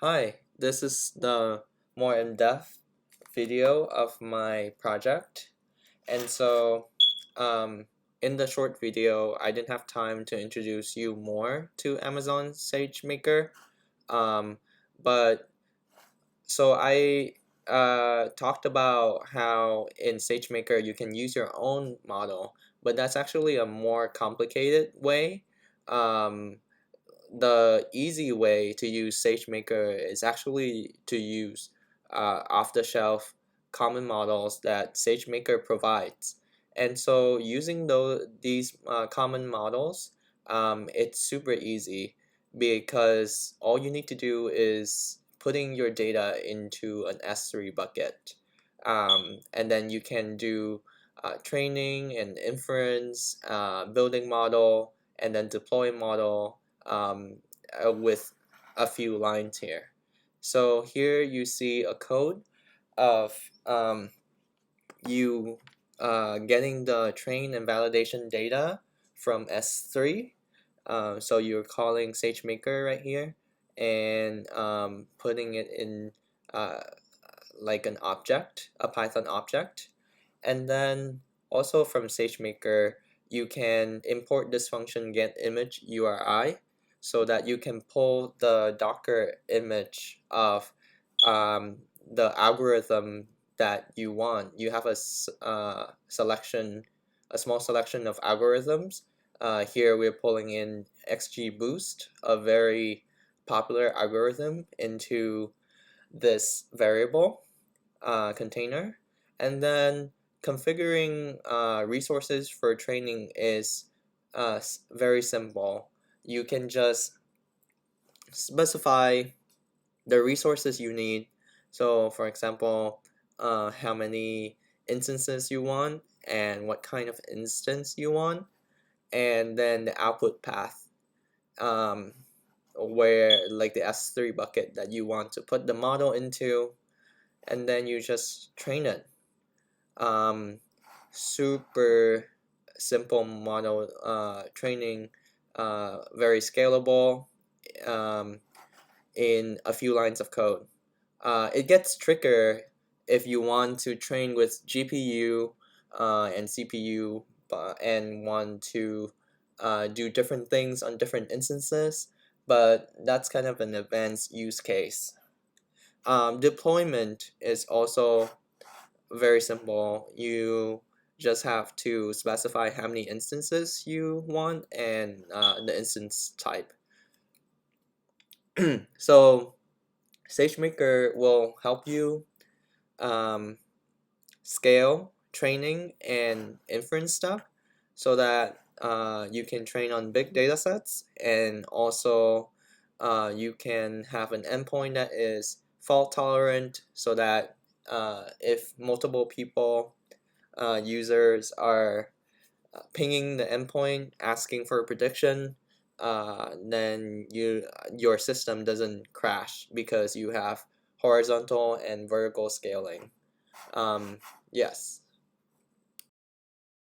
Hi, this is the more in-depth video of my project. And so, um, in the short video, I didn't have time to introduce you more to Amazon SageMaker. Um, but so I talked about how in SageMaker you can use your own model, but that's actually a more complicated way. Um, the easy way to use SageMaker is actually to use off-the-shelf common models that SageMaker provides. And so using these common models, it's super easy because all you need to do is putting your data into an S3 bucket. And then you can do training and inference, building model, and then deploy model with a few lines here. So here you see a code of you getting the train and validation data from S3. So you're calling SageMaker right here and putting it in uh, like an object, a Python object. And then also from SageMaker, you can import this function getImageURI so that you can pull the Docker image of the algorithm that you want. You have a small selection of algorithms. Here we're pulling in XGBoost, a very popular algorithm, into this variable container. And then configuring resources for training is very simple. You can just specify the resources you need. So for example, how many instances you want and what kind of instance you want, and then the output path, um, where like the S3 bucket that you want to put the model into, and then you just train it. um, Super simple model training, very scalable um, in a few lines of code. It gets trickier if you want to train with GPU and CPU and want to do different things on different instances, but that's kind of an advanced use case. Deployment is also very simple. You just have to specify how many instances you want and the instance type. So SageMaker will help you um, scale training and inference stuff so that you can train on big data sets, and also you can have an endpoint that is fault tolerant so that if multiple people users are pinging the endpoint asking for a prediction, then your system doesn't crash because you have horizontal and vertical scaling. Yes.